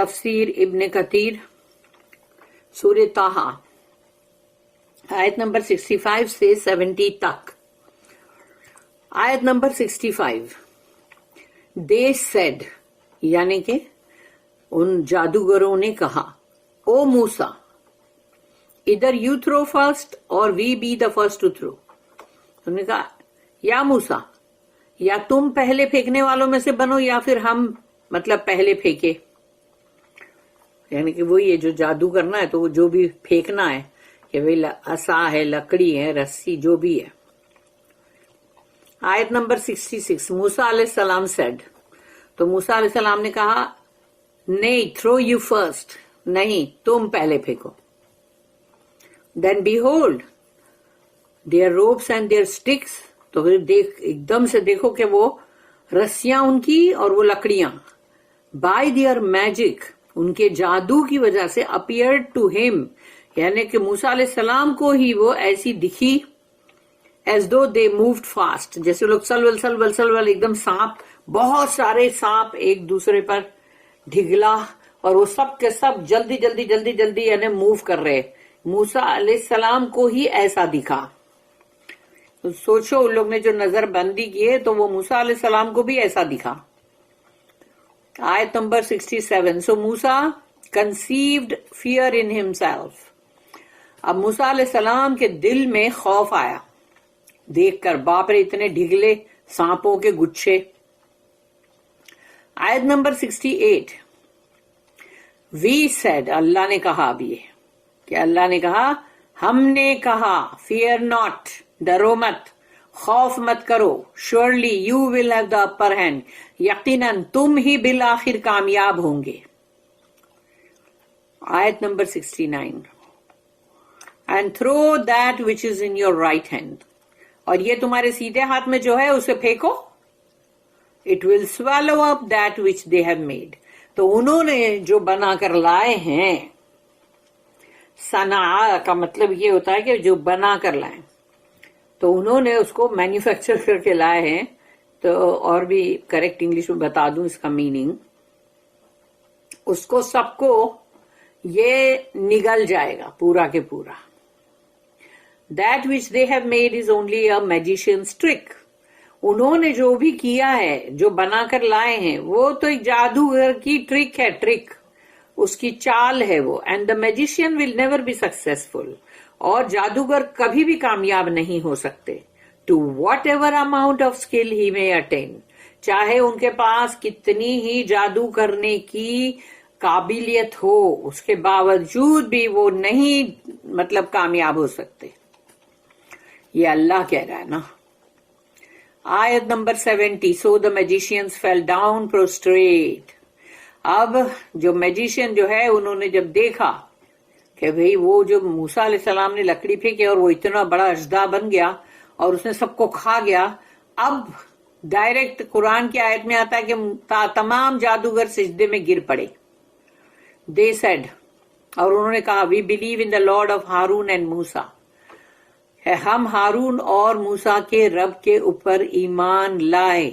تفسیر ابن کثیر سورہ طٰہٰ آیت نمبر 65 سے 70 تک. آیت نمبر 65. They said یعنی کہ ان جادوگروں نے کہا او موسیٰ either you throw first or we be the first to throw. انہوں نے کہا یا موسیٰ یا تم پہلے پھینکنے والوں میں سے بنو یا پھر ہم مطلب پہلے پھینکے. یعنی کہ وہی ہے جو جادو کرنا ہے تو وہ جو بھی پھینکنا ہے کہ وہی عصا ہے لکڑی ہے رسی جو بھی ہے. آیت نمبر 66. موسیٰ علیہ السلام said تو موسیٰ علیہ السلام نے کہا نہیں throw you first نہیں تم پہلے پھینکو. Then behold their ropes and their sticks تو پھر ایک دم سے دیکھو کہ وہ رسیاں ان کی اور وہ لکڑیاں by their magic ان کے جادو کی وجہ سے appeared to him یعنی کہ موسیٰ علیہ السلام کو ہی وہ ایسی دکھی as though they moved fast جیسے لوگ سلول سلول سلول ایک دم سانپ بہت سارے سانپ ایک دوسرے پر ڈھگلا اور وہ سب کے سب جلدی جلدی جلدی جلدی یعنی موو کر رہے. موسیٰ علیہ السلام کو ہی ایسا دکھا. سوچو ان لوگ نے جو نظر بندی کی ہے تو وہ موسیٰ علیہ السلام کو بھی ایسا دکھا. آیت number 67. So Musa conceived fear in himself. اب موسیٰ علیہ السلام کے دل میں خوف آیا دیکھ کر باپ رے اتنے ڈھگلے سانپوں کے گچھے. آیت نمبر 68. We said اللہ نے کہا اب یہ کہ اللہ نے کہا ہم نے کہا fear not ڈرو مت خوف مت کرو surely you will have the upper hand یقیناً تم ہی بالآخر کامیاب ہوں گے. آیت number 69. And throw that which is in your right hand اور یہ تمہارے سیدھے ہاتھ میں جو ہے اسے پھینکو. It will swallow up that which they have made. تو انہوں نے جو بنا کر لائے ہیں صنعاء کا مطلب یہ ہوتا ہے کہ جو بنا کر لائے تو انہوں نے اس کو مینوفیکچر کر کے لائے ہیں. تو اور بھی کریکٹ انگلش میں بتا دوں اس کا میننگ اس کو سب کو یہ نگل جائے گا پورا کے پورا. That which they have made is only a magician's trick. انہوں نے جو بھی کیا ہے جو بنا کر لائے ہیں وہ تو ایک جادوگر کی ٹرک ہے ٹرک اس کی چال ہے وہ. And the magician will never be successful. اور جادوگر کبھی بھی کامیاب نہیں ہو سکتے. To whatever amount of skill he may attain. چاہے ان کے پاس کتنی ہی جادو کرنے کی قابلیت ہو اس کے باوجود بھی وہ نہیں مطلب کامیاب ہو سکتے. یہ اللہ کہہ رہا ہے نا. آیت number 70. So the magicians fell down prostrate. اب جو میجیشین جو ہے انہوں نے جب دیکھا کہ بھئی وہ جو موسیٰ علیہ السلام نے لکڑی پھینکی اور وہ اتنا بڑا اژدہا بن گیا اور اس نے سب کو کھا گیا. اب ڈائریکٹ قرآن کی آیت میں آتا ہے کہ تمام جادوگر سجدے میں گر پڑے. They said اور انہوں نے کہا we believe in the Lord of Harun and Musa. ہم ہارون اور موسیٰ کے رب کے اوپر ایمان لائے.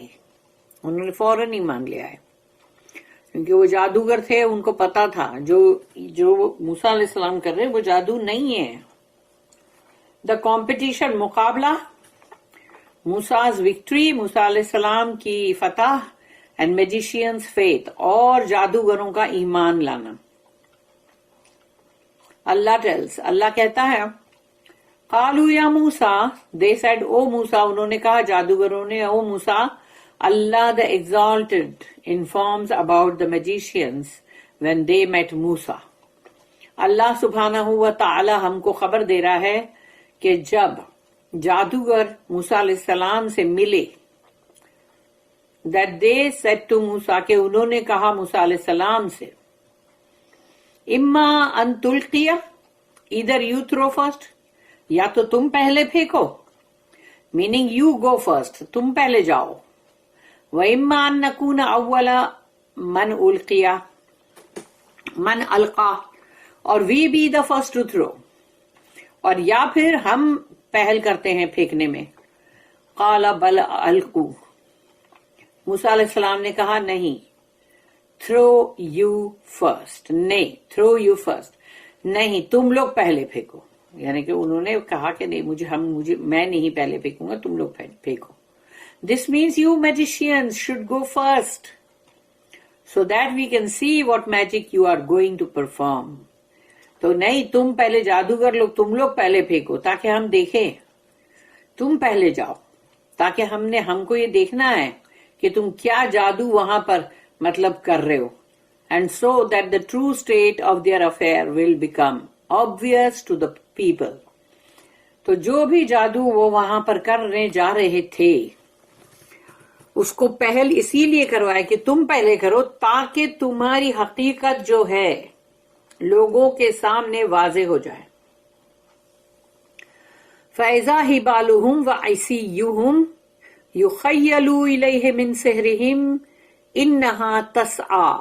انہوں نے فوراً ایمان لے آئے کیونکہ وہ جادوگر تھے ان کو پتا تھا جو موسیٰ علیہ السلام کر رہے وہ جادو نہیں ہے. دا کمپٹیشن مقابلہ موسیٰ's وکٹری موسیٰ علیہ السلام کی فتح اینڈ میجیشین's faith اور جادوگروں کا ایمان لانا. اللہ ٹیلز اللہ کہتا ہے قالوا یا موسیٰ they said او موسیٰ انہوں نے کہا جادوگروں نے او موسیٰ Allah the Exalted informs about the magicians when they met Musa. اللہ سبحانہ و تعالی ہم کو خبر دے رہا ہے کہ جب جادوگر موسیٰ علیہ السلام سے ملے that they said to Musa کہ انہوں نے کہا موسیٰ علیہ السلام سے اما ان تلقیہ either you throw first یا تو تم پہلے پھینکو meaning you go first تم پہلے جاؤ. وَإِمَّا أَن نَّكُونَ أَوَّلَ مَنْ أُلْقِيَ مَنْ أَلْقَى اور we be the first to throw اور یا پھر ہم پہل کرتے ہیں پھینکنے میں. قَالَ بَلْ أَلْقُوا موسیٰ علیہ السلام نے کہا نہیں throw you first. نہیں, throw you first. نہیں, تم لوگ پہلے پھینکو. یعنی کہ انہوں نے کہا کہ نہیں, میں نہیں پہلے پھینکوں گا, تم لوگ پھینکو. This means you magicians should go first, so that we can see what magic you are going to perform. تو نہیں, تم پہلے جادوگر لوگ, تم لوگ پہلے پھینکو تاکہ ہم دیکھیں. تم پہلے جاؤ تاکہ ہم کو یہ دیکھنا ہے کہ تم کیا جادو وہاں پر مطلب کر رہے ہو. And so that the true state of their affair will become obvious to the people. تو جو بھی جادو وہ وہاں پر کرنے جا رہے تھے اس کو پہل اسی لیے کروائے کہ تم پہلے کرو تاکہ تمہاری حقیقت جو ہے لوگوں کے سامنے واضح ہو جائے. فَإِذَا حِبَالُهُمْ وَعِصِيُّهُمْ يُخَيَّلُ إِلَيْهِ مِنْ سِحْرِهِمْ إِنَّهَا تَسْعَى.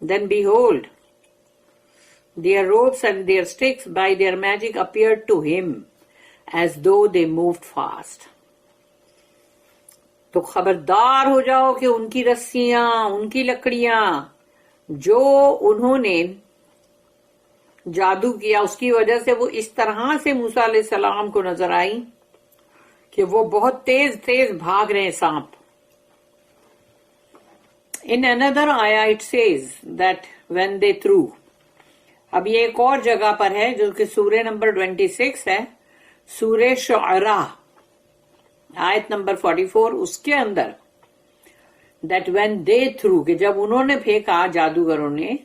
Then behold, their ropes and their sticks by their magic appeared to him as though they moved fast. تو خبردار ہو جاؤ کہ ان کی رسیاں, ان کی لکڑیاں جو انہوں نے جادو کیا اس کی وجہ سے وہ اس طرح سے موسیٰ علیہ السلام کو نظر آئی کہ وہ بہت تیز تیز بھاگ رہے ہیں سانپ. In another ayah it says that when they threw. اب یہ ایک اور جگہ پر ہے جو کہ سورہ نمبر 26 ہے, سورہ شعراء آیت نمبر 44, اس کے اندر that when they threw, کہ جب انہوں نے پھینکا جادوگروں نے,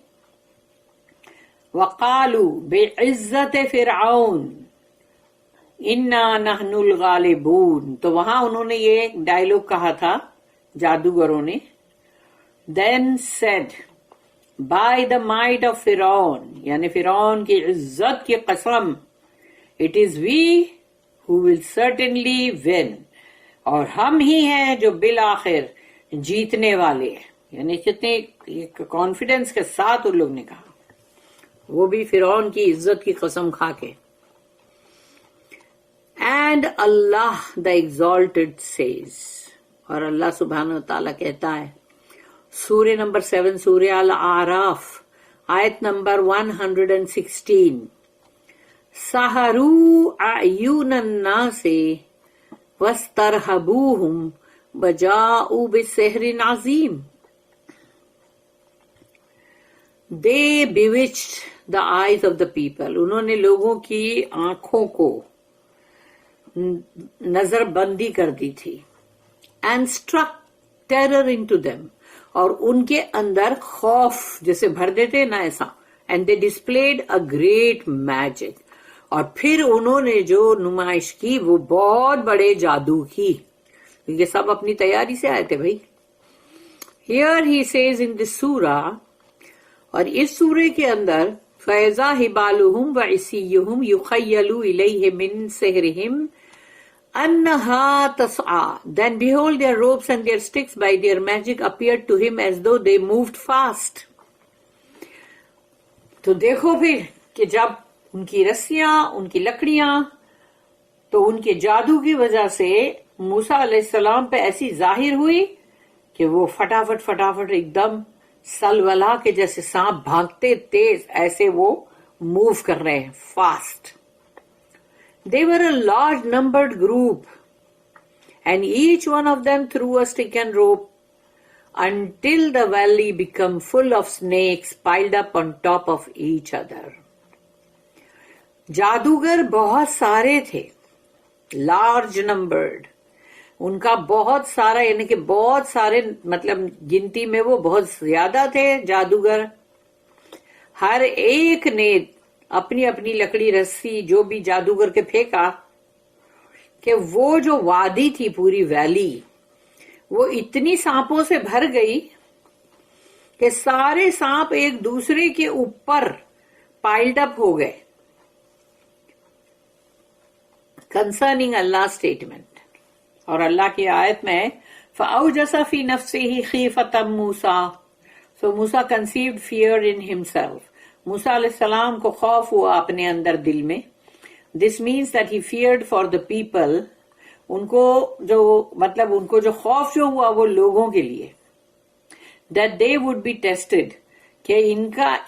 وَقَالُوا بِعِزَّةِ فِرْعَوْنَ إِنَّا نَحْنُ الْغَالِبُونَ. تو وہاں انہوں نے یہ ڈائلوگ کہا تھا جادوگروں نے, then said by the might of Pharaoh, یعنی فرعون کی عزت کی قسم, it is we who will certainly win. اور ہم ہی ہیں جو بالآخر جیتنے والے ہیں. یعنی کتنے کانفیڈنس کے ساتھ ان لوگ نے کہا, وہ بھی فرعون کی عزت کی قسم کھا کے. And Allah the Exalted says, اور اللہ سبحانہ وتعالیٰ کہتا ہے سورہ نمبر 7 سورہ الاعراف آیت نمبر 116, سحروا اعین الناس واسترہبوہم وجاؤوا بسحر عظیم. They bewitched the eyes of the people. انہوں نے لوگوں کی آنکھوں کو نظر بندی کر دی تھی. And struck terror into them. اور ان کے اندر خوف جیسے بھر دیتے نا ایسا. And they displayed a great magic. اور پھر انہوں نے جو نمائش کی وہ بہت بڑے جادو کی, کیونکہ سب اپنی تیاری سے آئے تھے بھائی. Here he says in this surah, اور اس سورے کے اندر فَإِذَا حِبَالُهُمْ وَعِصِيُّهُمْ يُخَيَّلُ إِلَيْهِ مِنْ سِحْرِهِمْ أَنَّهَا تَسْعَى. Then behold, their ropes and their sticks by their magic appeared to him as though they moved fast. تو دیکھو پھر کہ جب ان کی رسیاں, ان کی لکڑیاں, تو ان کے جادو کی وجہ سے موسیٰ علیہ السلام پہ ایسی ظاہر ہوئی کہ وہ فٹافٹ ایک دم سلولا کے جیسے سانپ بھاگتے تیز, ایسے وہ موو کر رہے ہیں fast. They were a large numbered group, and each one of them threw a stick and rope until the valley became full of snakes piled up on top of each other. جادوگر بہت سارے تھے, large numbered. ان کا بہت سارا یعنی کہ بہت سارے مطلب گنتی میں وہ بہت زیادہ تھے جادوگر. ہر ایک نے اپنی اپنی لکڑی رسی جو بھی جادوگر کے پھینکا کہ وہ جو وادی تھی پوری ویلی وہ اتنی سانپوں سے بھر گئی کہ سارے سانپ ایک دوسرے کے اوپر پائلڈ اپ ہو گئے. کنسرننگ اللہ اسٹیٹمنٹ, اور اللہ کی آیت میں فَأَوْجَسَ فِي نَفْسِهِ خِيفَةً مُوسَىٰ. So Musa conceived fear in himself. موسیٰ علیہ السلام کو خوف ہوا اپنے اندر دل میں. This means that he feared for the people. ان کو جو خوف جو ہوا وہ لوگوں کے لیے. that they would be tested, کہ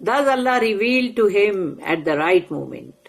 Thus Allah revealed to him at the right moment,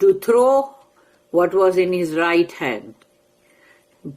to throw what was in his right hand,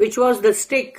which was the stick,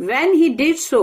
When he did so,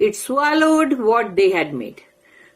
it swallowed what they had made,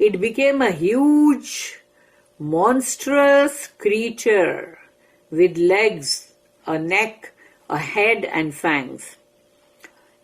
It became a huge monstrous creature with legs, a neck, a head and fangs,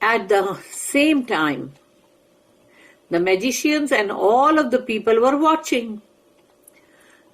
At the same time, the magicians and all of the people were watching,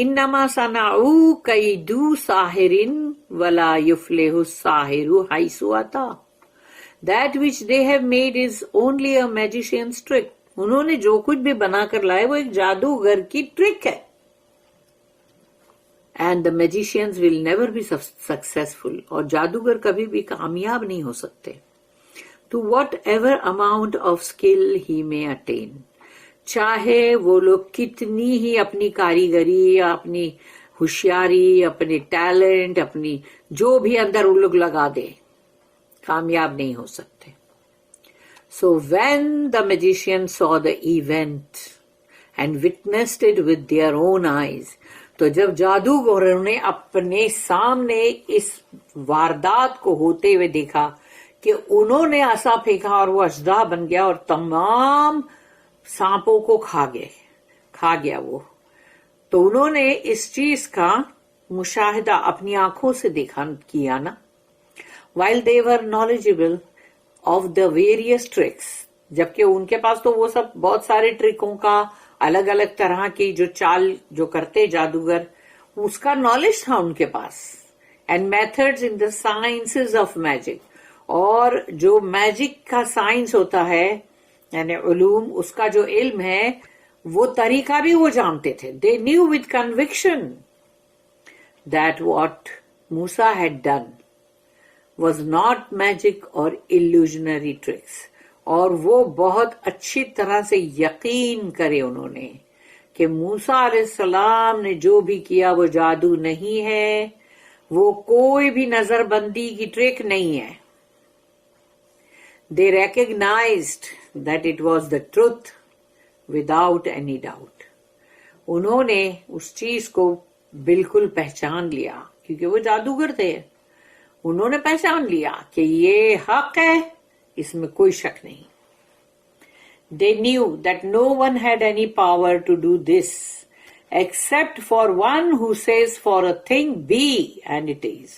انما صنعوا کیدو ساحر ولا یفلح الساحر حیث اتی. That which they have made is only a magician's trick. انہوں نے جو کچھ بھی بنا کر لائے وہ ایک جادوگر کی ٹرک ہے. And the magicians will never be successful. اور جادوگر کبھی بھی کامیاب نہیں ہو سکتے. To whatever amount of skill he may attain. چاہے وہ لوگ کتنی ہی اپنی کاریگری یا اپنی ہوشیاری، اپنے ٹیلنٹ، اپنی جو بھی اندر وہ لوگ لگا دے، کامیاب نہیں ہو سکتے. So when the magician saw the event and witnessed it with their own eyes, تو جب جادوگروں نے اپنے سامنے اس واردات کو ہوتے ہوئے دیکھا کہ انہوں نے عصا پھینکا اور وہ اژدہا بن گیا اور تمام سانپوں کو کھا گیا وہ، تو انہوں نے اس چیز کا مشاہدہ اپنی آنکھوں سے کیا نا. While they were knowledgeable of the various tricks, جبکہ ان کے پاس تو وہ سب بہت سارے ٹرکوں کا الگ الگ طرح کی جو چال جو کرتے جادوگر، اس کا نالج تھا ان کے پاس. and methods in the sciences of magic، اور جو میجک کا سائنس ہوتا ہے یعنی علوم، اس کا جو علم ہے وہ طریقہ بھی وہ جانتے تھے. they knew with conviction that what Musa had done was not magic or illusionary tricks. اور وہ بہت اچھی طرح سے یقین کرے انہوں نے کہ موسیٰ علیہ السلام نے جو بھی کیا وہ جادو نہیں ہے، وہ کوئی بھی نظر بندی کی ٹرک نہیں ہے. They recognized that it was the truth without any doubt. انہوں نے اس چیز کو بالکل پہچان لیا کیونکہ وہ جادوگر تھے. انہوں نے پہچان لیا کہ یہ حق ہے، اس میں کوئی شک نہیں. They knew that no one had any power to do this except for one who says for a thing be and it is.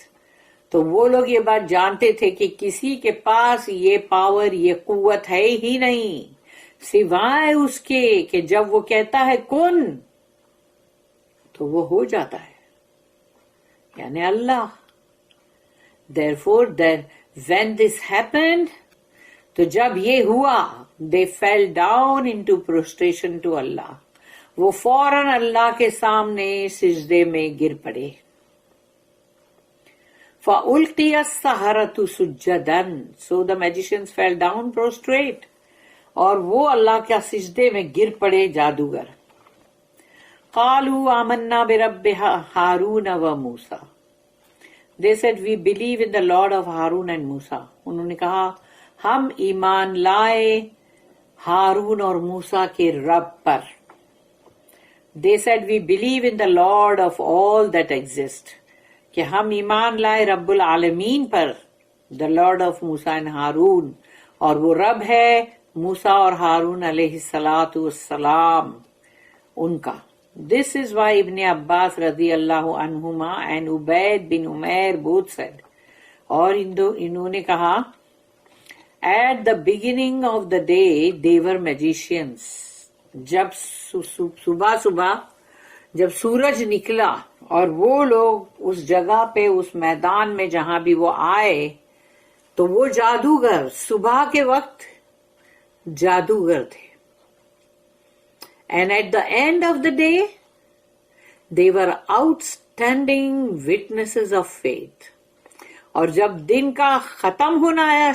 تو وہ لوگ یہ بات جانتے تھے کہ کسی کے پاس یہ پاور، یہ قوت ہے ہی نہیں سوائے اس کے کہ جب وہ کہتا ہے کن تو وہ ہو جاتا ہے، یعنی اللہ. Therefore, when this happened, تو جب یہ ہوا they fell down into prostration to Allah. وہ فوراً اللہ کے سامنے سجدے میں گر پڑے. فَأُلْقِيَ السَّحَرَةُ سُجَّدًا. So the magicians fell down prostrate. اور وہ اللہ کے سجدے میں گر پڑے جادوگر. قَالُوا آمَنَّا بِرَبِّ هَارُونَ وَمُوسَى. They said, we believe in the Lord of Harun and Musa. انہوں نے کہا ہم ایمان لائے ہارون اور موسیٰ کے رب پر. They said, we believe in the Lord of all that exist. کہ ہم ایمان لائے رب العالمین پر، the Lord of Musa and Harun، اور وہ رب ہے موسیٰ اور ہارون علیہ السلام ان کا. This is why Ibn Abbas radiyallahu anhuma and Ubayd bin Umair both said, اور انہوں نے کہا at the beginning of the day they were magicians. جب صبح جب سورج نکلا اور وہ لوگ اس جگہ پہ اس میدان میں جہاں بھی وہ آئے تو وہ جادوگر صبح کے وقت جادوگر تھے. And at the end of the day, they were outstanding witnesses of faith. اور جب دن کا ختم ہونا آیا،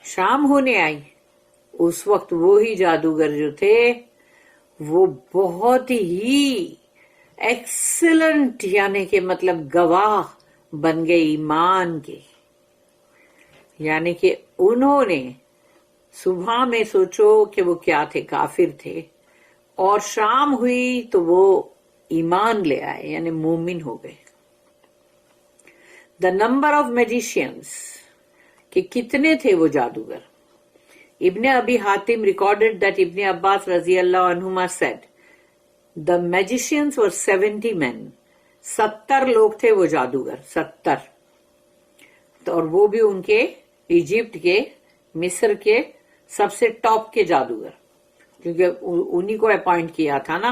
شام ہونے آئی، اس وقت وہی جادوگر جو تھے وہ بہت ہی ایکسلنٹ یعنی کہ مطلب گواہ بن گئے ایمان کے. یعنی کہ انہوں نے صبح میں سوچو کہ وہ کیا تھے، کافر تھے، اور شام ہوئی تو وہ ایمان لے آئے یعنی مومن ہو گئے. The number of magicians کہ کتنے تھے وہ جادوگر. ابن ابی Hatim recorded that Ibn Abbas radiyallahu anhuma said, the magicians were 70 men. 70 لوگ تھے وہ جادوگر، 70. اور وہ بھی ان کے ایجپٹ کے، مصر کے سب سے ٹاپ کے جادوگر، کیونکہ انہی کو اپوائنٹ کیا تھا نا.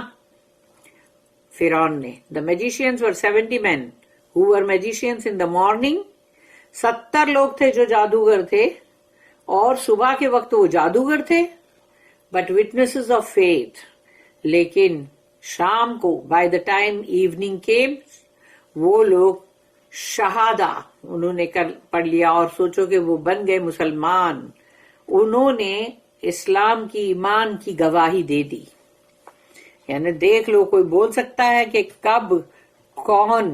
فرعون نے. The magicians were 70 men who were magicians in the morning. 70 لوگ تھے جو جادوگر تھے اور صبح کے وقت وہ جادوگر تھے. But witnesses of faith. لیکن شام کو by the time evening came وہ لوگ شہادہ انہوں نے پڑھ لیا اور سوچو کہ وہ بن گئے مسلمان. انہوں نے اسلام کی ایمان کی گواہی دے دی. یعنی دیکھ لو کوئی بول سکتا ہے کہ کب کون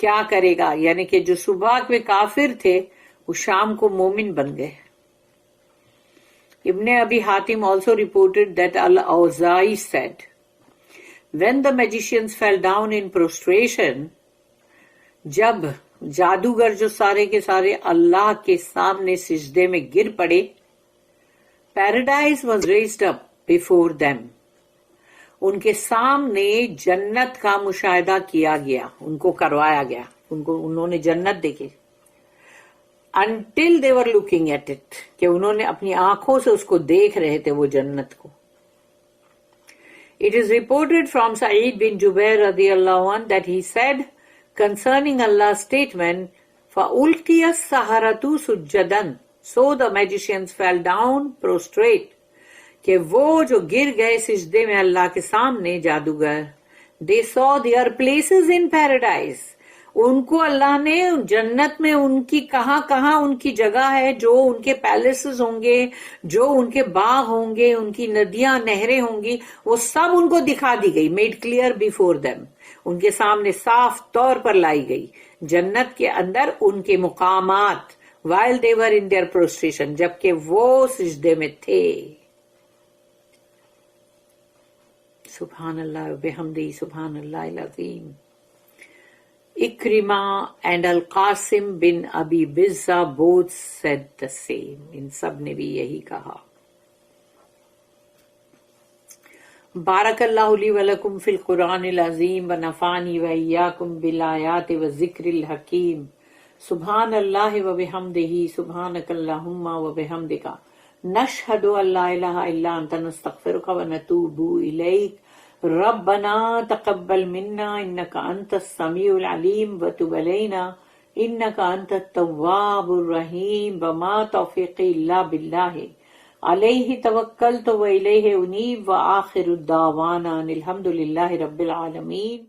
کیا کرے گا. یعنی کہ جو صبح کے کافر تھے وہ شام کو مومن بن گئے. Ibn Abi Hatim also reported that Al-Awza'i said, when the magicians fell down in prostration, جب جادوگر جو سارے کے سارے اللہ کے سامنے سجدے میں گر پڑے, paradise was raised up before them. ان کے سامنے جنت کا مشاہدہ کیا گیا, ان کو کروایا گیا, انہوں نے جنت دیکھی. until they were looking at it, کہ انہوں نے اپنی آنکھوں سے اس کو دیکھ رہے تھے وہ جنت کو. It is reported from Sa'id bin Jubair radiyallahu anh that he said concerning Allah's statement, فَأُلْقِيَ السَّحَرَةُ سُجَّدًا, so the magicians fell down prostrate, کہ وہ جو گر گئے سجدے میں اللہ کے سامنے جادوگر. They saw their places in paradise, ان کو اللہ نے جنت میں ان کی کہاں کہاں ان کی جگہ ہے, جو ان کے پیلسز ہوں گے, جو ان کے باغ ہوں گے, ان کی ندیاں نہریں ہوں گی, وہ سب ان کو دکھا دی گئی. میڈ کلیئر بیفور دیم, ان کے سامنے صاف طور پر لائی گئی جنت کے اندر ان کے مقامات. while they were in their prostration, جبکہ وہ سجدے میں تھے. سبحان اللہ وبحمدہ سبحان اللہ العظیم. Ikrimah and Al-Qasim bin Abi Bizza both said the same. ان سب نے بھی یہی کہا. بارک اللہ لی ولکم فی القرآن العظیم ونفعنی وإیاکم بالآیات والذکر الحکیم. سبحان اللہ وبحمدہ سبحانک اللہم وبحمدک نشہد ان لا الہ الا انت نستغفرک ونتوب الیک. ربنا تقبل منا انك انت السميع العليم وتب علينا انك انت التواب الرحيم وما توفيقي الا بالله عليه توكلت واليه انيب. واخر الدعوانا ان الحمد لله رب العالمين.